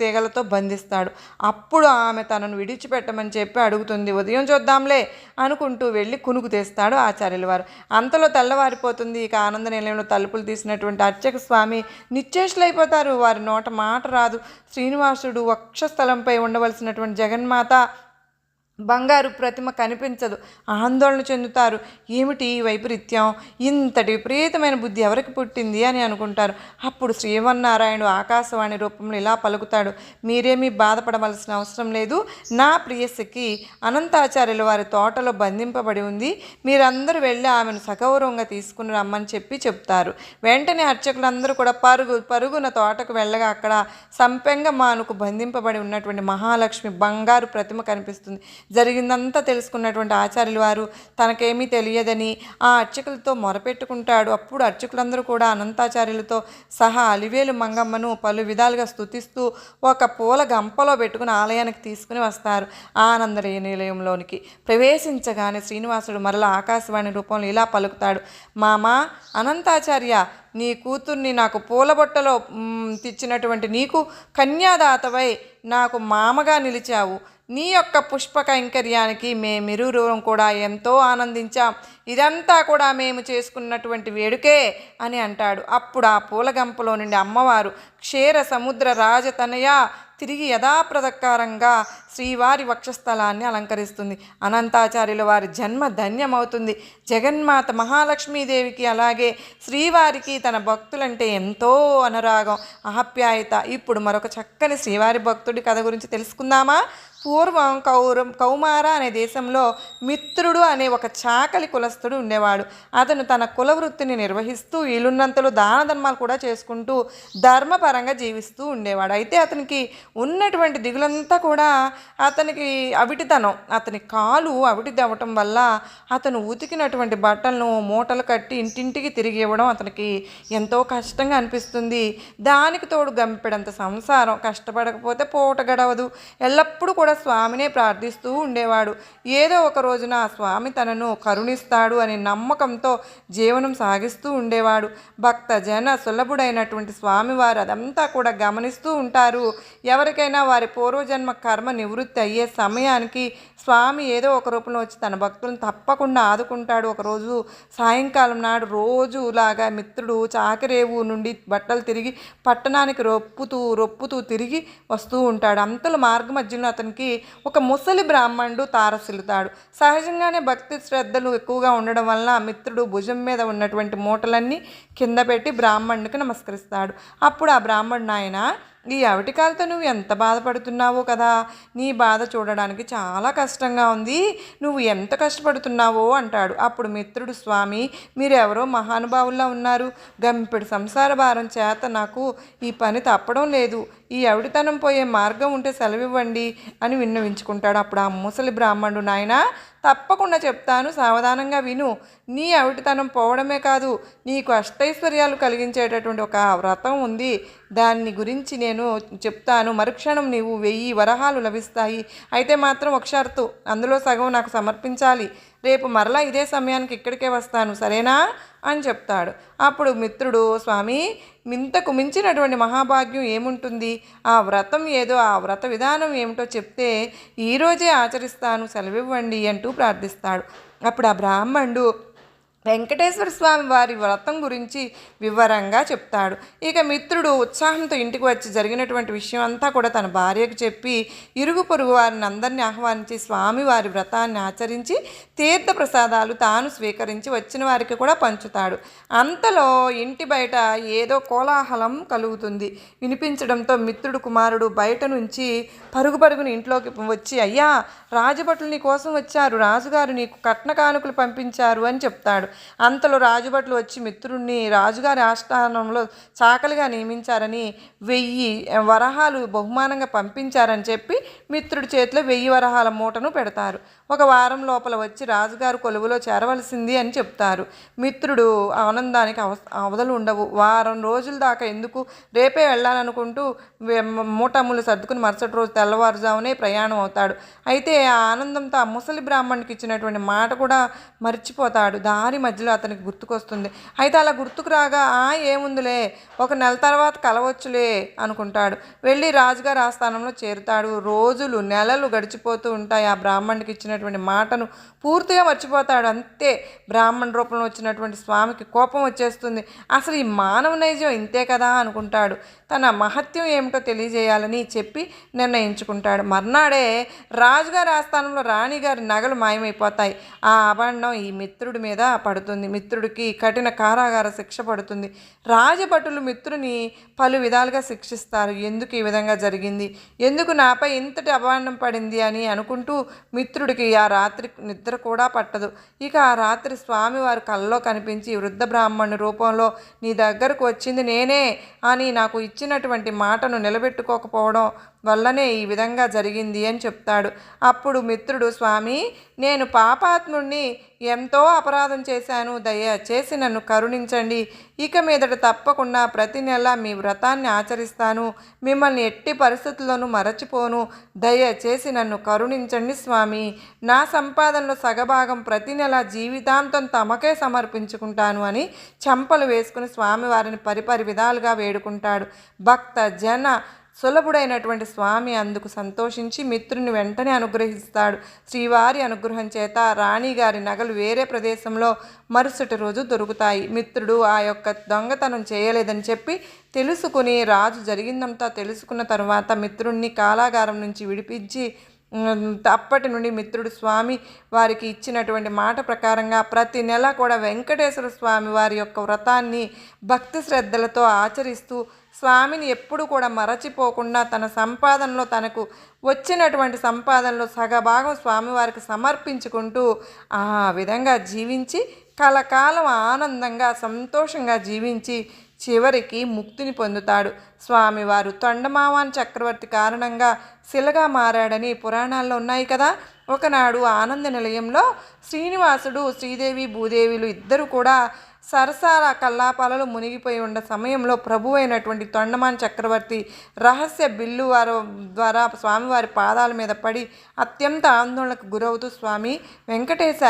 [SPEAKER 1] తీగలతో బంధిస్తాడు. అప్పుడు ఆమె తనను విడిచిపెట్టమని చెప్పి అడుగుతుంది. ఉదయం చూద్దాంలే అనుకుంటూ వెళ్ళి కునుకు తెస్తాడు ఆచార్యుల వారు. అంతలో తెల్లవారిపోతుంది. ఇక ఆనంద నిలయంలో తలుపులు తీసినటువంటి అర్చక స్వామి నిశ్చేష్లైపోతారు. వారి నోట మాట రాదు. శ్రీనివాసుడు వక్షస్థలంపై ఉండవలసినటువంటి జగన్మాత బంగారు ప్రతిమ కనిపించదు. ఆందోళన చెందుతారు. ఏమిటి ఈ వైపరీత్యం, ఇంతటి విపరీతమైన బుద్ధి ఎవరికి పుట్టింది అని అనుకుంటారు. అప్పుడు శ్రీమన్నారాయణుడు ఆకాశవాణి రూపంలో ఇలా పలుకుతాడు. మీరేమీ బాధపడవలసిన అవసరం లేదు. నా ప్రియసకి అనంతాచార్యుల వారి తోటలో బంధింపబడి ఉంది. మీరందరూ వెళ్ళి ఆమెను సగౌరవంగా తీసుకుని రమ్మని చెప్తారు. వెంటనే అర్చకులందరూ కూడా పరుగున తోటకు వెళ్ళగా అక్కడ సంపెంగ మానుకు బంధింపబడి ఉన్నటువంటి మహాలక్ష్మి బంగారు ప్రతిమ కనిపిస్తుంది. జరిగిందంతా తెలుసుకున్నటువంటి ఆచార్యుల వారు తనకేమీ తెలియదని ఆ అర్చకులతో మొరపెట్టుకుంటాడు. అప్పుడు అర్చకులందరూ కూడా అనంతాచార్యులతో సహా అలివేలు మంగమ్మను పలు విధాలుగా స్తుతిస్తూ ఒక పూల గంపలో పెట్టుకుని ఆలయానికి తీసుకుని వస్తారు. ఆనంద నిలయంలోనికి ప్రవేశించగానే శ్రీనివాసుడు మరలా ఆకాశవాణి రూపంలో ఇలా పలుకుతాడు. మామా అనంతాచార్య, నీ కూతుర్ని నాకు పూలబొట్టలో తెచ్చినటువంటి నీకు కన్యాదాతవై నాకు మామగా నిలిచావు. నీ యొక్క పుష్ప కైంకర్యానికి మేమిరువురం కూడా ఎంతో ఆనందించాం. ఇదంతా కూడా మేము చేసుకున్నటువంటి వేడుకే అని అంటాడు. అప్పుడు ఆ పూలగంపలో నుండి అమ్మవారు క్షీర సముద్ర రాజతనయ తిరిగి యథాప్రకారంగా శ్రీవారి వక్షస్థలాన్ని అలంకరిస్తుంది. అనంతాచార్యుల వారి జన్మ ధన్యమవుతుంది. జగన్మాత మహాలక్ష్మీదేవికి అలాగే శ్రీవారికి తన భక్తులంటే ఎంతో అనురాగం, ఆప్యాయత. ఇప్పుడు మరొక చక్కని శ్రీవారి భక్తుడి కథ గురించి తెలుసుకుందామా? పూర్వం కౌమార అనే దేశంలో మిత్రుడు అనే ఒక చాకలి కులస్థుడు ఉండేవాడు. అతను తన కుల వృత్తిని నిర్వహిస్తూ వీలున్నంతలో దాన ధర్మాలు కూడా చేసుకుంటూ ధర్మపరంగా జీవిస్తూ ఉండేవాడు. అయితే అతనికి ఉన్నటువంటి దిగులంతా కూడా అతనికి అవిటితనం. అతని కాలు అవిటిది అవ్వటం వల్ల అతను ఉతికినటువంటి బట్టలను మూటలు కట్టి ఇంటింటికి తిరిగి ఇవ్వడం అతనికి ఎంతో కష్టంగా అనిపిస్తుంది. దానికి తోడు గంపెడంత సంసారం, కష్టపడకపోతే పూట గడవదు. ఎల్లప్పుడూ కూడా స్వామినే ప్రార్థిస్తూ ఉండేవాడు. ఏదో ఒక రోజున స్వామి తనను కరుణిస్తాడు అనే నమ్మకంతో జీవనం సాగిస్తూ ఉండేవాడు. భక్త జన సులభుడైనటువంటి స్వామివారు అదంతా కూడా గమనిస్తూ ఉంటారు. ఎవరికైనా వారి పూర్వజన్మ కర్మ నివృత్తి అయ్యే సమయానికి స్వామి ఏదో ఒక రూపంలో వచ్చి తన భక్తులను తప్పకుండా ఆదుకుంటాడు. ఒకరోజు సాయంకాలం నాడు రోజులాగా మిత్రుడు చాకరేవు నుండి బట్టలు తిరిగి పట్టణానికి రొప్పుతూ తిరిగి వస్తూ ఉంటాడు. అంతలో మార్గ మధ్యలో అతనికి ఒక ముసలి బ్రాహ్మణుడు తారసిల్లుతాడు. సహజంగానే భక్తి శ్రద్ధలు ఎక్కువగా ఉండడం వల్ల మిత్రుడు భుజం మీద ఉన్నటువంటి మూటలన్నీ కింద పెట్టి బ్రాహ్మణునికి నమస్కరిస్తాడు. అప్పుడు ఆ బ్రాహ్మణుడు, ఆయన ఈ అవిటికాలతో నువ్వు ఎంత బాధపడుతున్నావో కదా, నీ బాధ చూడడానికి చాలా కష్టంగా ఉంది, నువ్వు ఎంత కష్టపడుతున్నావో అంటాడు. అప్పుడు మిత్రుడు, స్వామి మీరెవరో మహానుభావుల్లా ఉన్నారు, గంపెడు సంసార భారం చేత నాకు ఈ పని తప్పడం లేదు, ఈ అవిటితనం పోయే మార్గం ఉంటే సెలవివ్వండి అని విన్నవించుకుంటాడు. అప్పుడు ఆ ముసలి బ్రాహ్మణుడు, నాయనా తప్పకుండా చెప్తాను, సావధానంగా విను. నీ అవిటితనం పోవడమే కాదు, నీకు అష్టైశ్వర్యాలు కలిగించేటటువంటి ఒక వ్రతం ఉంది. దాన్ని గురించి నేను చెప్తాను. మరుక్షణం నీవు 1000 వరహాలు లభిస్తాయి. అయితే మాత్రం ఒక షరతు, అందులో సగం నాకు సమర్పించాలి. రేపు మరలా ఇదే సమయానికి ఇక్కడికే వస్తాను, సరేనా అని చెప్తాడు. అప్పుడు మిత్రుడు, స్వామి, ఇంతకు మించినటువంటి మహాభాగ్యం ఏముంటుంది? ఆ వ్రతం ఏదో, ఆ వ్రత విధానం ఏమిటో చెప్తే ఈరోజే ఆచరిస్తాను, సెలవివ్వండి అంటూ ప్రార్థిస్తాడు. అప్పుడు ఆ బ్రాహ్మణుడు వెంకటేశ్వర స్వామి వారి వ్రతం గురించి వివరంగా చెప్తాడు. ఇక మిత్రుడు ఉత్సాహంతో ఇంటికి వచ్చి జరిగినటువంటి విషయం అంతా కూడా తన భార్యకు చెప్పి ఇరుగు పొరుగు వారిని అందరినీ ఆహ్వానించి స్వామివారి వ్రతాన్ని ఆచరించి తీర్థ ప్రసాదాలు తాను స్వీకరించి వచ్చిన వారికి కూడా పంచుతాడు. అంతలో ఇంటి బయట ఏదో కోలాహలం కలుగుతుంది. వినిపించడంతో మిత్రుడు కుమారుడు బయట నుంచి పరుగున ఇంట్లోకి వచ్చి, అయ్యా, రాజభటులు నీ కోసం వచ్చారు, రాజుగారు నీకు కట్న కానుకలు పంపించారు అని చెప్తాడు. అంతలో రాజుభటులు వచ్చి మిత్రుడిని రాజుగారి ఆస్థానంలో చాకలిగా నియమించారని 1000 వరహాలు బహుమానంగా పంపించారని చెప్పి మిత్రుడి చేతిలో 1000 వరహాల మూటను పెడతారు. ఒక వారం లోపల వచ్చి రాజుగారు కొలువులో చేరవలసింది అని చెప్తారు. మిత్రుడు ఆనందానికి అవధులు ఉండవు. వారం రోజుల దాకా ఎందుకు, రేపే వెళ్ళాలనుకుంటూ మూటములు సర్దుకుని మరుసటి రోజు తెల్లవారుజామునే ప్రయాణం అవుతాడు. అయితే ఆ ఆనందంతో ఆ ముసలి బ్రాహ్మణుడికి ఇచ్చినటువంటి మాట కూడా మర్చిపోతాడు. దారి మధ్యలో అతనికి గుర్తుకొస్తుంది. అయితే అలా గుర్తుకు రాగా, ఏముందిలే, ఒక నెల తర్వాత కలవచ్చులే అనుకుంటాడు. వెళ్ళి రాజుగారి ఆస్థానంలో చేరుతాడు. రోజులు నెలలు గడిచిపోతూ ఉంటాయి. ఆ బ్రాహ్మణుడికి ఇచ్చినటువంటి మాటను పూర్తిగా మర్చిపోతాడు. అంతే, బ్రాహ్మణ రూపంలో వచ్చినటువంటి స్వామికి కోపం వచ్చేస్తుంది. అసలు ఈ మానవ నైజం ఇంతే కదా అనుకుంటాడు. తన మహత్యం ఏమిటో తెలియజేయాలని చెప్పి నిర్ణయించుకుంటాడు. మర్నాడే రాజుగారి ఆస్థానంలో రాణిగారి నగలు మాయమైపోతాయి. ఆ అభాండం ఈ మిత్రుడి మీద పడుతుంది. మిత్రుడికి కఠిన కారాగార శిక్ష పడుతుంది. రాజభటులు మిత్రుని పలు విధాలుగా శిక్షిస్తారు. ఎందుకు ఈ విధంగా జరిగింది, ఎందుకు నాపై ఇంతటి అభాండం పడింది అని అనుకుంటూ మిత్రుడికి ఆ రాత్రి నిద్ర కూడా పట్టదు. ఇక ఆ రాత్రి స్వామివారు కల్లో కనిపించి, వృద్ధ బ్రాహ్మణుని రూపంలో నీ దగ్గరకు వచ్చింది నేనే అని నాకు ఇచ్చినటువంటి మాటను నిలబెట్టుకోకపోవడం వల్లనే ఈ విధంగా జరిగింది అని చెప్తాడు. అప్పుడు మిత్రుడు, స్వామి, నేను పాపాత్ముడిని, ఎంతో అపరాధం చేశాను, దయచేసి నన్ను కరుణించండి. ఇక మీదట తప్పకుండా ప్రతి నెల మీ వ్రతాన్ని ఆచరిస్తాను, మిమ్మల్ని ఎట్టి పరిస్థితుల్లోనూ మరచిపోను, దయచేసి నన్ను కరుణించండి స్వామి. నా సంపాదనలో సగభాగం ప్రతి నెల జీవితాంతం తమకే సమర్పించుకుంటాను అని చెంపలు వేసుకుని స్వామివారిని పరిపరి విధాలుగా వేడుకుంటాడు. భక్త జన సులభుడైనటువంటి స్వామి అందుకు సంతోషించి మిత్రుని వెంటనే అనుగ్రహిస్తాడు. శ్రీవారి అనుగ్రహం చేత రాణిగారి నగలు వేరే ప్రదేశంలో మరుసటి రోజు దొరుకుతాయి. మిత్రుడు ఆ యొక్క దొంగతనం చేయలేదని చెప్పి తెలుసుకుని, రాజు జరిగిందంతా తెలుసుకున్న తర్వాత మిత్రుణ్ణి కారాగారం నుంచి విడిపించి అప్పటి నుండి మిత్రుడు స్వామి వారికి ఇచ్చినటువంటి మాట ప్రకారంగా ప్రతి నెల కూడా వెంకటేశ్వర స్వామి వారి యొక్క వ్రతాన్ని భక్తి శ్రద్ధలతో ఆచరిస్తూ స్వామిని ఎప్పుడు కూడా మరచిపోకుండా తన సంపాదనలో, తనకు వచ్చినటువంటి సంపాదనలో సగభాగం స్వామివారికి సమర్పించుకుంటూ ఆ విధంగా జీవించి కలకాలం ఆనందంగా సంతోషంగా జీవించి చివరికి ముక్తిని పొందుతాడు. స్వామివారు తొండమావాన్ చక్రవర్తి కారణంగా శిలగా మారాడని పురాణాల్లో ఉన్నాయి కదా. ఒకనాడు ఆనంద నిలయంలో శ్రీనివాసుడు, శ్రీదేవి, భూదేవిలు ఇద్దరు కూడా సరసాల కల్లాపాలలో మునిగిపోయి ఉన్న సమయంలో ప్రభు అయినటువంటి తొండమాన్ చక్రవర్తి రహస్య బిల్లు వారి ద్వారా స్వామివారి పాదాల మీద పడి అత్యంత ఆందోళనకు గురవుతూ, స్వామి వెంకటేశ,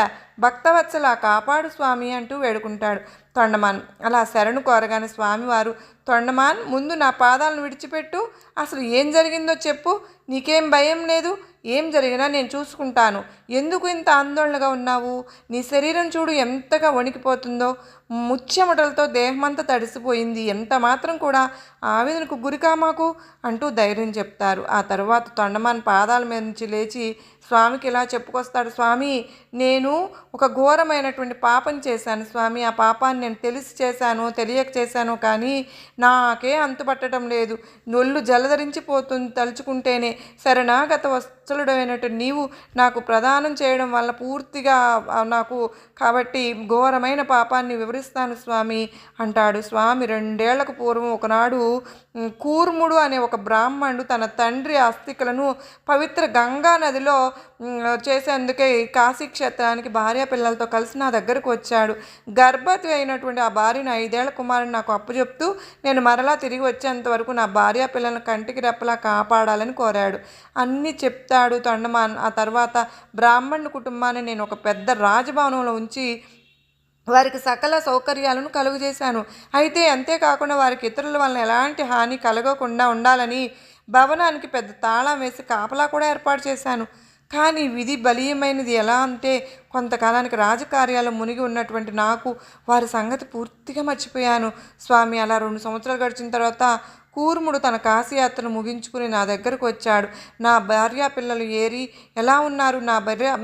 [SPEAKER 1] భక్తవత్సల కాపాడు స్వామి అంటూ వేడుకుంటాడు. తొండమాన్ అలా శరణు కోరగానే స్వామివారు, తొండమాన్, ముందు నా పాదాలను విడిచిపెట్టు, అసలు ఏం జరిగిందో చెప్పు, నీకేం భయం లేదు, ఏం జరిగినా నేను చూసుకుంటాను, ఎందుకు ఇంత ఆందోళనగా ఉన్నావు, నీ శరీరం చూడు ఎంతగా వణికిపోతుందో, ముచ్చెమటలతో దేహమంతా తడిసిపోయింది, ఎంత మాత్రం కూడా ఆవేదనకు గురికామాకు అంటూ ధైర్యం చెప్తారు. ఆ తర్వాత తొండమాన్ పాదాల మీద నుంచి లేచి స్వామికి ఇలా చెప్పుకొస్తాడు, స్వామి, నేను ఒక ఘోరమైనటువంటి పాపం చేశాను స్వామి, ఆ పాపాన్ని నేను తెలిసి చేశాను, తెలియక చేశాను, కానీ నాకే అంతుపట్టడం లేదు, నొల్లు జలధరించిపోతుంది తలుచుకుంటేనే, శరణాగత వత్సల వత్సలుడైనట్టు నీవు నాకు ప్రదానం చేయడం వల్ల పూర్తిగా నాకు కాబట్టి ఘోరమైన పాపాన్ని వివరిస్తాను స్వామి అంటాడు. స్వామి 2 ఏళ్లకు పూర్వం ఒకనాడు కూర్ముడు అనే ఒక బ్రాహ్మణుడు తన తండ్రి అస్థికలను పవిత్ర గంగా నదిలో చేసేందుకే కాశీ క్షేత్రానికి భార్య పిల్లలతో కలిసి నా దగ్గరకు వచ్చాడు. గర్భవతి అయినటువంటి ఆ భార్యను 5 ఏళ్ల కుమారుని నాకు అప్పచెప్తూ నేను మరలా తిరిగి వచ్చేంత వరకు నా భార్య పిల్లలను కంటికి రెప్పలా కాపాడాలని కోరాడు. అన్నీ చెప్తాడు తొండమాన్. ఆ తర్వాత బ్రాహ్మణుని కుటుంబాన్ని నేను ఒక పెద్ద రాజభవనంలో ఉంచి వారికి సకల సౌకర్యాలను కలుగజేశాను. అయితే అంతేకాకుండా వారికి ఇతరుల వలన ఎలాంటి హాని కలగకుండా ఉండాలని భవనానికి పెద్ద తాళం వేసి కాపలా కూడా ఏర్పాటు చేశాను. కానీ విధి బలీయమైనది. ఎలా అంటే కొంతకాలానికి రాజకార్యాలు మునిగి ఉన్నటువంటి నాకు వారి సంగతి పూర్తిగా మర్చిపోయాను స్వామి. అలా 2 సంవత్సరాలు గడిచిన తర్వాత కూర్ముడు తన కాశీయాత్రను ముగించుకుని నా దగ్గరకు వచ్చాడు. నా భార్య పిల్లలు ఏరి ఎలా ఉన్నారు,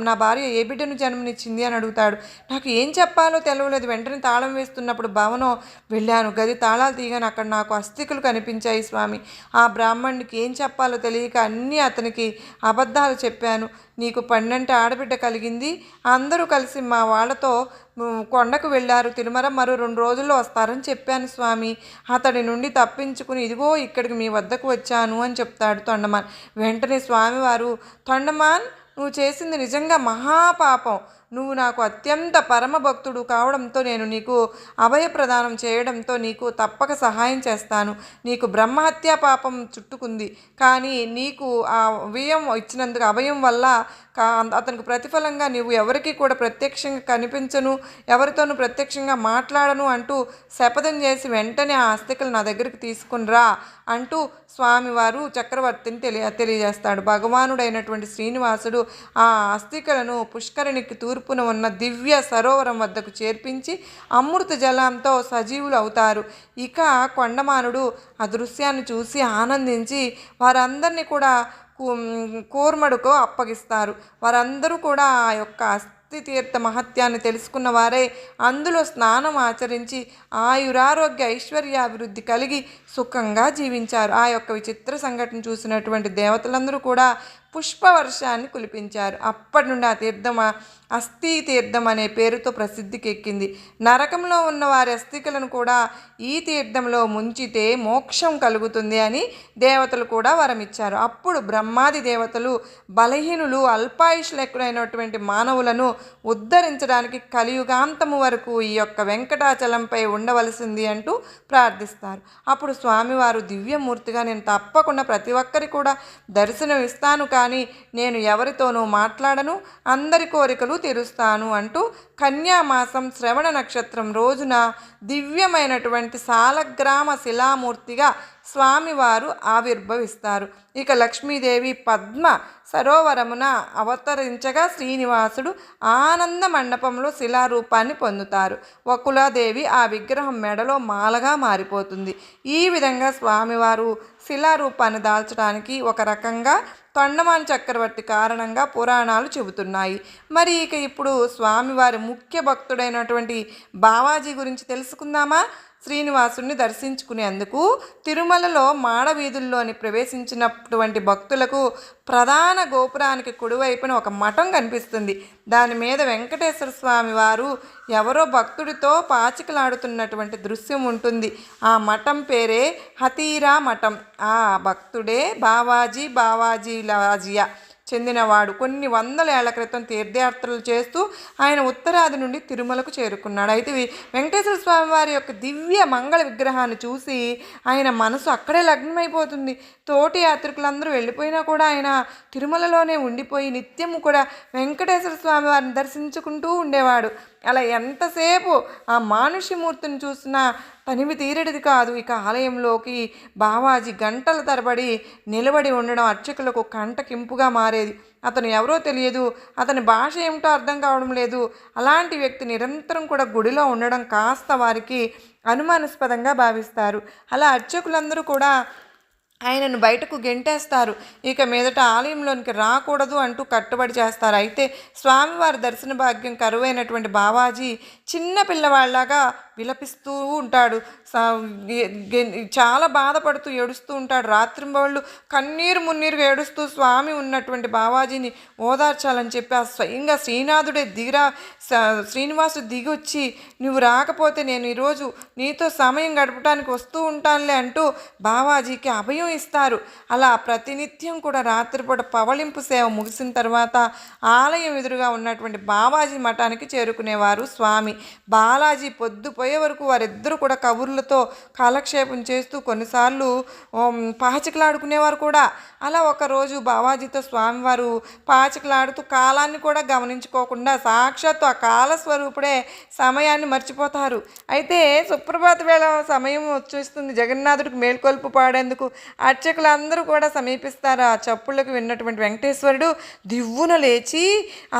[SPEAKER 1] నా భార్య ఏ బిడ్డను జన్మనిచ్చింది అని అడుగుతాడు. నాకు ఏం చెప్పాలో తెలియలేదు. వెంటనే తాళం వేస్తున్నప్పుడు భవనం వెళ్ళాను. గది తాళాలు తీయగానే అక్కడ నాకు అస్థికలు కనిపించాయి స్వామి. ఆ బ్రాహ్మణుడికి ఏం చెప్పాలో తెలియక అన్నీ అతనికి అబద్ధాలు చెప్పాను. నీకు 12 ఆడబిడ్డ కలిగింది, అందరూ కలిసి మా వాళ్ళతో కొండకు వెళ్ళారు, తిరుమల మరో 2 రోజుల్లో వస్తారని చెప్పాను స్వామి. అతడి నుండి తప్పించుకుని ఇదిగో ఇక్కడికి మీ వద్దకు వచ్చాను అని చెప్తాడు తొండమాన్. వెంటనే స్వామివారు, తొండమాన్ నువ్వు చేసింది నిజంగా మహాపాపం. నువ్వు నాకు అత్యంత పరమ భక్తుడు కావడంతో నేను నీకు అభయ ప్రదానం చేయడంతో నీకు తప్పక సహాయం చేస్తాను. నీకు బ్రహ్మహత్యా పాపం చుట్టుకుంది, కానీ నీకు ఆ అభయం ఇచ్చినందుకు అభయం వల్ల అతనికి ప్రతిఫలంగా నీవు ఎవరికి కూడా ప్రత్యక్షంగా కనిపించను, ఎవరితోనూ ప్రత్యక్షంగా మాట్లాడను అంటూ శపథం చేసి వెంటనే ఆ అస్థికలు నా దగ్గరికి తీసుకునిరా అంటూ స్వామివారు చక్రవర్తిని తెలియజేస్తాడు. భగవానుడైనటువంటి శ్రీనివాసుడు ఆ అస్థికలను పుష్కరిణికి తూర్పున ఉన్న దివ్య సరోవరం వద్దకు చేర్పించి అమృత జలంతో సజీవులు అవుతారు. ఇక కొండమానుడు ఆ దృశ్యాన్ని చూసి ఆనందించి వారందరినీ కూడా కూర్మడుకు అప్పగిస్తారు. వారందరూ కూడా ఆ యొక్క తీర్థ మహత్యాన్ని తెలుసుకున్న వారే అందులో స్నానం ఆచరించి ఆయురారోగ్య ఐశ్వర్యాభివృద్ధి కలిగి సుఖంగా జీవించారు. ఆ యొక్క విచిత్ర సంఘటన చూసినటువంటి దేవతలందరూ కూడా పుష్పవర్షాన్ని కులిపించారు. అప్పటి నుండి ఆ తీర్థం అస్థి తీర్థం అనే పేరుతో ప్రసిద్ధికి ఎక్కింది. నరకంలో ఉన్న వారి అస్థికలను కూడా ఈ తీర్థంలో ముంచితే మోక్షం కలుగుతుంది అని దేవతలు కూడా వరమిచ్చారు. అప్పుడు బ్రహ్మాది దేవతలు బలహీనులు అల్పాయుష్లెక్కునైనటువంటి మానవులను ఉద్ధరించడానికి కలియుగాంతము వరకు ఈ యొక్క వెంకటాచలంపై ఉండవలసింది అంటూ ప్రార్థిస్తారు. అప్పుడు స్వామివారు దివ్యమూర్తిగా నేను తప్పకుండా ప్రతి ఒక్కరి కూడా దర్శనం ఇస్తాను, కానీ నేను ఎవరితోనూ మాట్లాడను, అందరి కోరికలు తీరుస్తాను అంటూ కన్యామాసం శ్రవణ నక్షత్రం రోజున దివ్యమైనటువంటి సాలగ్రామ శిలామూర్తిగా స్వామివారు ఆవిర్భవిస్తారు. ఇక లక్ష్మీదేవి పద్మ సరోవరమున అవతరించగా శ్రీనివాసుడు ఆనంద మండపంలో శిలారూపాన్ని పొందుతారు. వకులాదేవి ఆ విగ్రహం మెడలో మాలగా మారిపోతుంది. ఈ విధంగా స్వామివారు శిలారూపాన్ని దాల్చడానికి ఒక రకంగా తొండమాన్ చక్రవర్తి కారణంగా పురాణాలు చెబుతున్నాయి. మరి ఇక ఇప్పుడు స్వామివారి ముఖ్య భక్తుడైనటువంటి బావాజీ గురించి తెలుసుకుందామా? శ్రీనివాసుని దర్శించుకునేందుకు తిరుమలలో మాడవీధుల్లోని ప్రవేశించినటువంటి భక్తులకు ప్రధాన గోపురానికి కుడివైపున ఒక మఠం కనిపిస్తుంది. దాని మీద వెంకటేశ్వర స్వామి వారు ఎవరో భక్తుడితో పాచికలాడుతున్నటువంటి దృశ్యం ఉంటుంది. ఆ మఠం పేరే హతీరా మఠం. ఆ భక్తుడే బావాజీ లాజియా చెందినవాడు. కొన్ని వందల ఏళ్ల క్రితం తీర్థయాత్రలు చేస్తూ ఆయన ఉత్తరాది నుండి తిరుమలకు చేరుకున్నాడు. అయితే వెంకటేశ్వర స్వామి వారి యొక్క దివ్య మంగళ విగ్రహాన్ని చూసి ఆయన మనసు అక్కడే లగ్నమైపోతుంది. తోటి యాత్రికులందరూ వెళ్ళిపోయినా కూడా ఆయన తిరుమలలోనే ఉండిపోయి నిత్యము కూడా వెంకటేశ్వర స్వామి వారిని దర్శించుకుంటూ ఉండేవాడు. అలా ఎంతసేపు ఆ మానుష్యమూర్తిని చూసినా తనివి తీరేది కాదు. ఇక ఆలయంలోకి బావాజీ గంటల తరబడి నిలబడి ఉండడం అర్చకులకు కంటకింపుగా మారేది. అతను ఎవరో తెలియదు, అతని భాష ఏమిటో అర్థం కావడం లేదు. అలాంటి వ్యక్తి నిరంతరం కూడా గుడిలో ఉండడం కాస్త వారికి అనుమానాస్పదంగా భావిస్తారు. అలా అర్చకులందరూ కూడా ఆయనను బయటకు గెంటేస్తారు. ఇక మీదట ఆలయంలోనికి రాకూడదు అంటూ కట్టుబడి చేస్తారు. అయితే స్వామివారి దర్శన భాగ్యం కరువైనటువంటి బావాజీ చిన్న పిల్లవాళ్ళలాగా విలపిస్తూ ఉంటాడు. చాలా బాధపడుతూ ఏడుస్తూ ఉంటాడు. రాత్రింబవళ్ళు కన్నీరు మున్నీరుగా ఏడుస్తూ స్వామి ఉన్నటువంటి బావాజీని ఓదార్చాలని చెప్పి ఆ స్వయంగా శ్రీనాథుడే శ్రీనివాసుడు దిగొచ్చి నువ్వు రాకపోతే నేను ఈరోజు నీతో సమయం గడపడానికి వస్తూ ఉంటానులే అంటూ బావాజీకి అభయం ఇస్తారు. అలా ప్రతినిత్యం కూడా రాత్రిపూట పవళింపు సేవ ముగిసిన తర్వాత ఆలయం ఎదురుగా ఉన్నటువంటి బావాజీ మఠానికి చేరుకునేవారు స్వామి. బాలాజీ పొద్దుపోయే వరకు వారిద్దరూ కూడా కబుర్లతో కాలక్షేపం చేస్తూ కొన్నిసార్లు పాచికలాడుకునేవారు కూడా. అలా ఒకరోజు బావాజీతో స్వామివారు పాచికలాడుతూ కాలాన్ని కూడా గమనించుకోకుండా సాక్షాత్తు ఆ కాలస్వరూపుడే సమయాన్ని మర్చిపోతారు. అయితే సుప్రభాత వేళ సమయం వచ్చేస్తుంది. జగన్నాథుడికి మేల్కొల్పు పాడేందుకు అర్చకులందరూ కూడా సమీపిస్తారు. ఆ చప్పుళ్ళకు విన్నటువంటి వెంకటేశ్వరుడు దివ్వున లేచి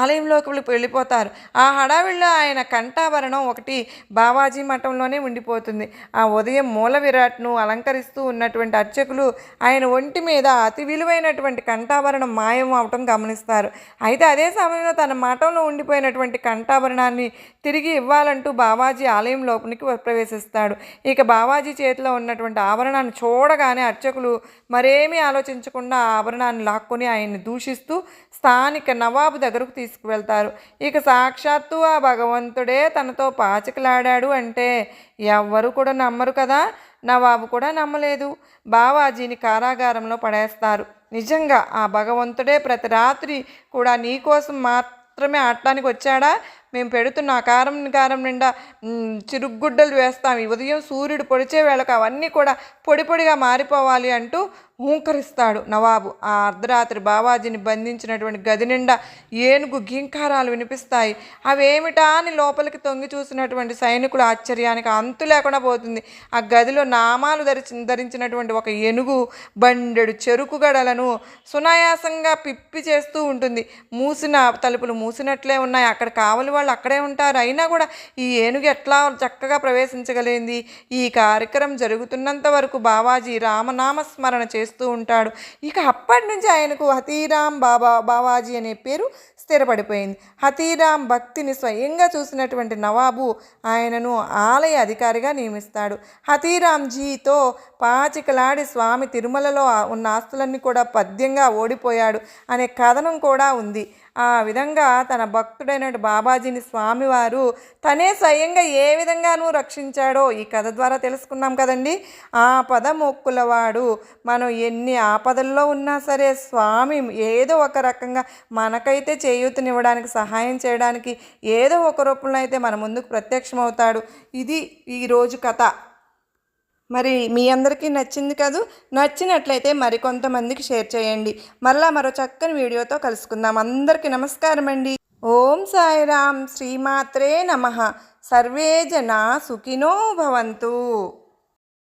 [SPEAKER 1] ఆలయంలోకి వెళ్ళిపోతారు. ఆ హడావిడిలో ఆయన కంఠాభరణం ఒకటి బావాజీ మఠంలోనే ఉండిపోతుంది. ఆ ఉదయం మూల విరాట్ను అలంకరిస్తూ ఉన్నటువంటి అర్చకులు ఆయన ఒంటి మీద అతి విలువైనటువంటి కంఠాభరణం మాయం అవటం గమనిస్తారు. అయితే అదే సమయంలో తన మఠంలో ఉండిపోయినటువంటి కంఠాభరణాన్ని తిరిగి ఇవ్వాలంటూ బావాజీ ఆలయం లోపలికి ప్రవేశిస్తాడు. ఇక బావాజీ చేతిలో ఉన్నటువంటి ఆభరణాన్ని చూడగానే అర్చకులు మరేమీ ఆలోచించకుండా ఆ ఆభరణాన్ని లాక్కొని ఆయన్ని దూషిస్తూ స్థానిక నవాబు దగ్గరకు తీసుకువెళ్తారు. ఇక సాక్షాత్తు ఆ భగవంతుడే తనతో పాచికలాడాడు అంటే ఎవ్వరు కూడా నమ్మరు కదా. నవాబు కూడా నమ్మలేదు. బావాజీని కారాగారంలో పడేస్తారు. నిజంగా ఆ భగవంతుడే ప్రతి రాత్రి కూడా నీకోసం మాత్రమే ఆడటానికి వచ్చాడా? మేము పెడుతున్న కారం నిండా చిరుగుడ్డలు వేస్తాం. ఈ ఉదయం సూర్యుడు పొడిచే వేళకు అవన్నీ కూడా పొడి పొడిగా మారిపోవాలి అంటూ హూంకరిస్తాడు నవాబు. ఆ అర్ధరాత్రి బావాజీని బంధించినటువంటి గది నిండా ఏనుగు గింకారాలు వినిపిస్తాయి. అవేమిటా అని లోపలికి తొంగి చూసినటువంటి సైనికుల ఆశ్చర్యానికి అంతు లేకుండా పోతుంది. ఆ గదిలో నామాలు ధరించినటువంటి ఒక ఏనుగు బండెడు చెరుకు గడలను సునాయాసంగా పిప్పి చేస్తూ ఉంటుంది. మూసిన తలుపులు మూసినట్లే ఉన్నాయి. అక్కడ కావలి వాళ్ళు అక్కడే ఉంటారు. అయినా కూడా ఈ ఏనుగు ఎట్లా చక్కగా ప్రవేశించగలిగింది? ఈ కార్యక్రమం జరుగుతున్నంత వరకు బావాజీ రామనామస్మరణ చేస్తూ ఉంటాడు. ఇక అప్పటి నుంచి ఆయనకు హతీరాం బావాజీ అనే పేరు స్థిరపడిపోయింది. హతీరాం భక్తిని స్వయంగా చూసినటువంటి నవాబు ఆయనను ఆలయ అధికారిగా నియమిస్తాడు. హతీరాంజీతో పాచికలాడి స్వామి తిరుమలలో ఉన్న ఆస్తులన్నీ కూడా పద్యంగా ఓడిపోయాడు అనే కథనం కూడా ఉంది. ఆ విధంగా తన భక్తుడైన బాబాజీని స్వామివారు తనే స్వయంగా ఏ విధంగానూ రక్షించాడో ఈ కథ ద్వారా తెలుసుకున్నాం కదండి. ఆపద మొక్కులవాడు. మనం ఎన్ని ఆపదల్లో ఉన్నా సరే స్వామి ఏదో ఒక రకంగా మనకైతే చేయూతనివ్వడానికి సహాయం చేయడానికి ఏదో ఒక రూపంలో అయితే మన ముందుకు ప్రత్యక్షమవుతాడు. ఇది ఈరోజు కథ. మరి మీ అందరికీ నచ్చింది కదూ? నచ్చినట్లయితే మరికొంతమందికి షేర్ చేయండి. మరలా మరో చక్కని వీడియోతో కలుసుకుందాం. అందరికీ నమస్కారం అండి. ఓం సాయిరాం. శ్రీమాత్రే నమః. సర్వే జనా సుఖినో భవంతు.